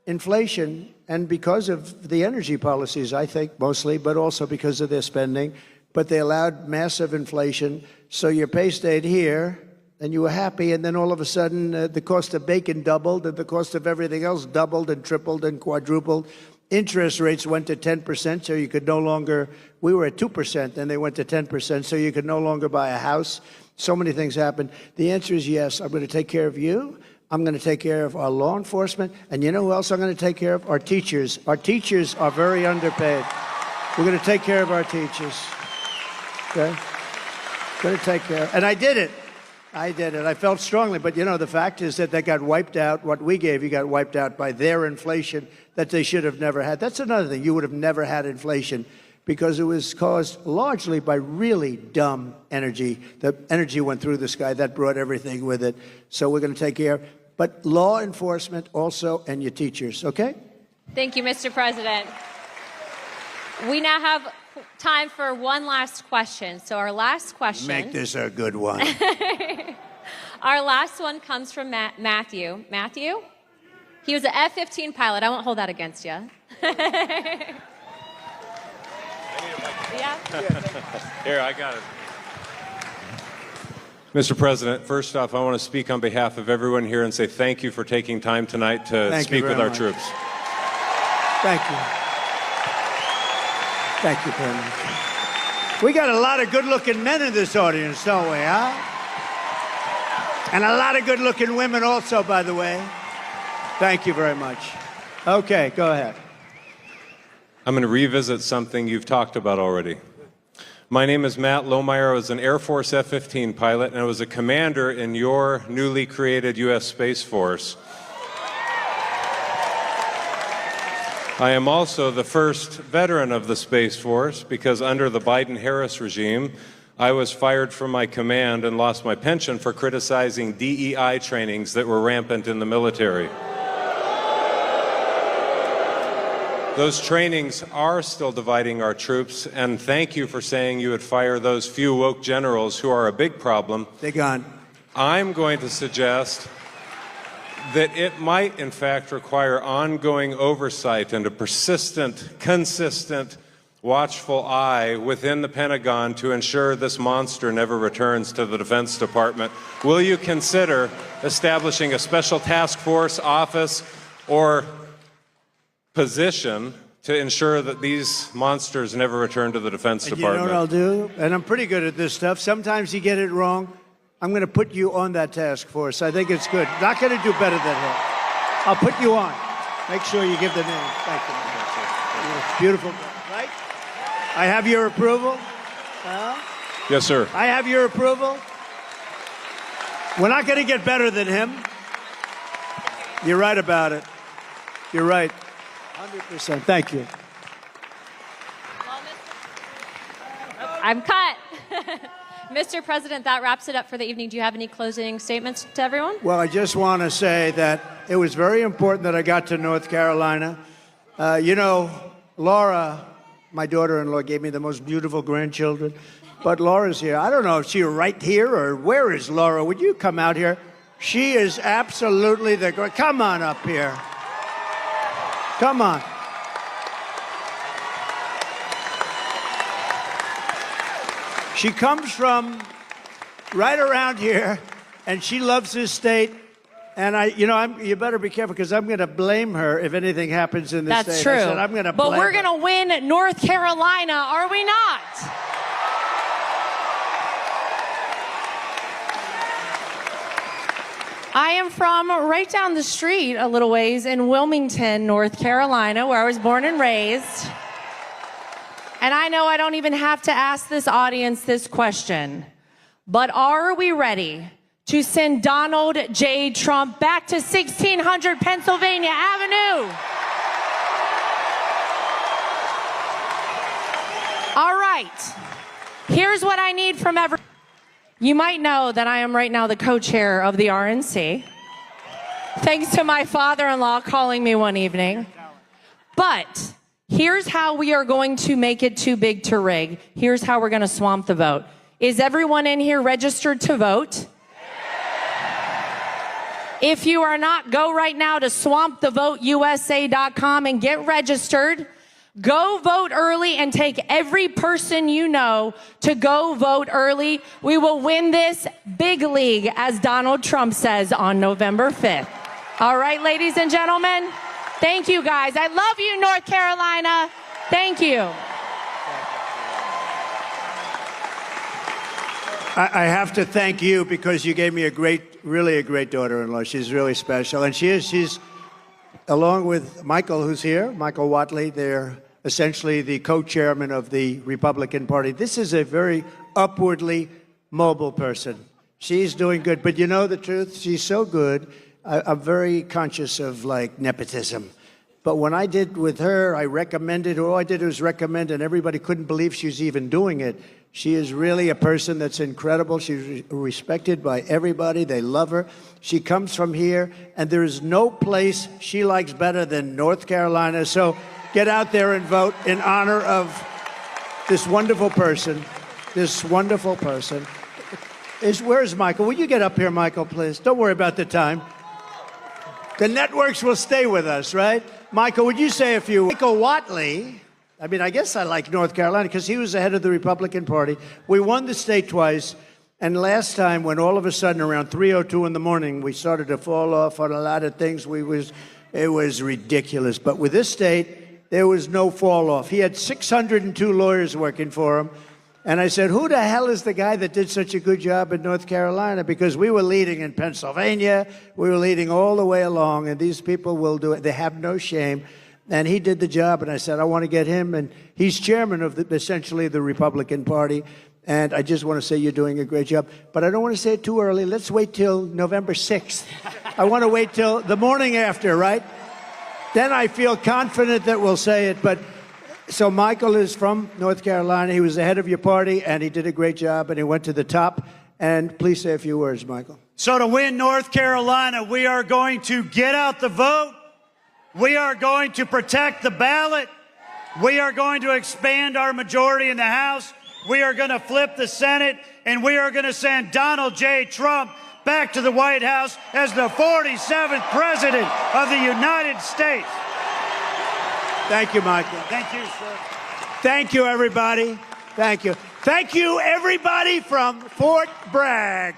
inflation, and because of the energy policies, I think, mostly, but also because of their spending, but they allowed massive inflation. So your pay stayed here, and you were happy, and then all of a sudden the cost of bacon doubled, and the cost of everything else doubled and tripled and quadrupled. Interest rates went to 10%, so you could no longer, we were at 2%, and they went to 10%, so you could no longer buy a house. So many things happened. The answer is yes, I'm going to take care of you. I'm going to take care of our law enforcement. And you know who else I'm going to take care of? Our teachers. Our teachers are very underpaid. We're going to take care of our teachers. Okay? Going to take care. And I did it. I did it. I felt strongly. But, you know, the fact is that they got wiped out. What we gave you got wiped out by their inflation that they should have never had. That's another thing. You would have never had inflation because it was caused largely by really dumb energy. The energy went through the sky. That brought everything with it. So we're going to take care. But law enforcement also and your teachers, okay? Thank you, Mr. President. We now have time for one last question. So our last question. Make this a good one. Our last one comes from Matthew. Matthew? He was an F-15 pilot. I won't hold that against you. Yeah? Here, I got it. Mr. President, first off, I want to speak on behalf of everyone here and say thank you for taking time tonight to speak with our troops. Thank you. Thank you very much. We got a lot of good-looking men in this audience, don't we, huh? And a lot of good-looking women also, by the way. Thank you very much. Okay, go ahead. I'm going to revisit something you've talked about already. My name is Matt Lohmeyer. I was an Air Force F-15 pilot, and I was a commander in your newly created U.S. Space Force. I am also the first veteran of the Space Force because under the Biden-Harris regime, I was fired from my command and lost my pension for criticizing DEI trainings that were rampant in the military. Those trainings are still dividing our troops, and thank you for saying you would fire those few woke generals who are a big problem. They're gone. I'm going to suggest that it might, in fact, require ongoing oversight and a persistent, consistent, watchful eye within the Pentagon to ensure this monster never returns to the Defense Department. Will you consider establishing a special task force, office, or position to ensure that these monsters never return to the Defense Department? You know what I'll do? And I'm pretty good at this stuff. Sometimes you get it wrong. I'm going to put you on that task force. I think it's good. Not going to do better than him. I'll put you on. Make sure you give the name. Thank you. It's beautiful, right? I have your approval. Yes, sir. I have your approval. We're not going to get better than him. You're right about it. You're right. 100%. Thank you. I'm cut. Mr. President, that wraps it up for the evening. Do you have any closing statements to everyone? Well, I just want to say that it was very important that I got to North Carolina. You know, Laura, my daughter-in-law, gave me the most beautiful grandchildren. But Laura's here. I don't know if she's right here or where is Laura. Would you come out here? She is absolutely the... Come on up here. Come on. She comes from right around here, and she loves this state. And you better be careful because I'm going to blame her if anything happens in this state. That's true. I said, I'm going to blame but we're her. going to win North Carolina, are we not? I am from right down the street a little ways in Wilmington, North Carolina, where I was born and raised. And I know I don't even have to ask this audience this question, but are we ready to send Donald J. Trump back to 1600 Pennsylvania Avenue? All right, here's what I need from everyone. You might know that I am right now the co-chair of the RNC, thanks to my father-in-law calling me one evening. But here's how we are going to make it too big to rig. Here's how we're going to swamp the vote. Is everyone in here registered to vote? If you are not, go right now to swampthevoteusa.com and get registered. Go vote early and take every person you know to go vote early. We will win this big league, as Donald Trump says, on November 5th. All right, ladies and gentlemen, thank you guys. I love you, North Carolina. Thank you. I have to thank you because you gave me really a great daughter-in-law. She's really special. And she's, along with Michael, who's here, Michael Whatley, they're essentially the co-chairman of the Republican Party. This is a very upwardly mobile person. She's doing good. But you know the truth? She's so good. I'm very conscious of, like, nepotism. But when I did with her, I recommended, all I did was recommend, and everybody couldn't believe she was even doing it. She is really a person that's incredible. She's respected by everybody. They love her. She comes from here, and there is no place she likes better than North Carolina. So get out there and vote in honor of this wonderful person. This wonderful person. Where's Michael? Will you get up here, Michael, please? Don't worry about the time. The networks will stay with us, right? Michael, would you say a few? Michael Whatley, I mean, I guess I like North Carolina because he was the head of the Republican Party. We won the state twice, and last time when all of a sudden around 3:02 in the morning we started to fall off on a lot of things, it was ridiculous. But with this state, there was no fall off. He had 602 lawyers working for him. And I said, who the hell is the guy that did such a good job in North Carolina? Because we were leading in Pennsylvania. We were leading all the way along, and these people will do it. They have no shame. And he did the job, and I said, I want to get him. And he's chairman of essentially the Republican Party. And I just want to say you're doing a great job. But I don't want to say it too early. Let's wait till November 6th. I want to wait till the morning after, right? Then I feel confident that we'll say it. But so Michael is from North Carolina. He was the head of your party, and he did a great job, and he went to the top. And please say a few words, Michael. So to win North Carolina, we are going to get out the vote. We are going to protect the ballot. We are going to expand our majority in the House. We are going to flip the Senate, and we are going to send Donald J. Trump back to the White House as the 47th president of the United States. Thank you, Michael. Thank you, sir. Thank you, everybody. Thank you. Thank you, everybody from Fort Bragg.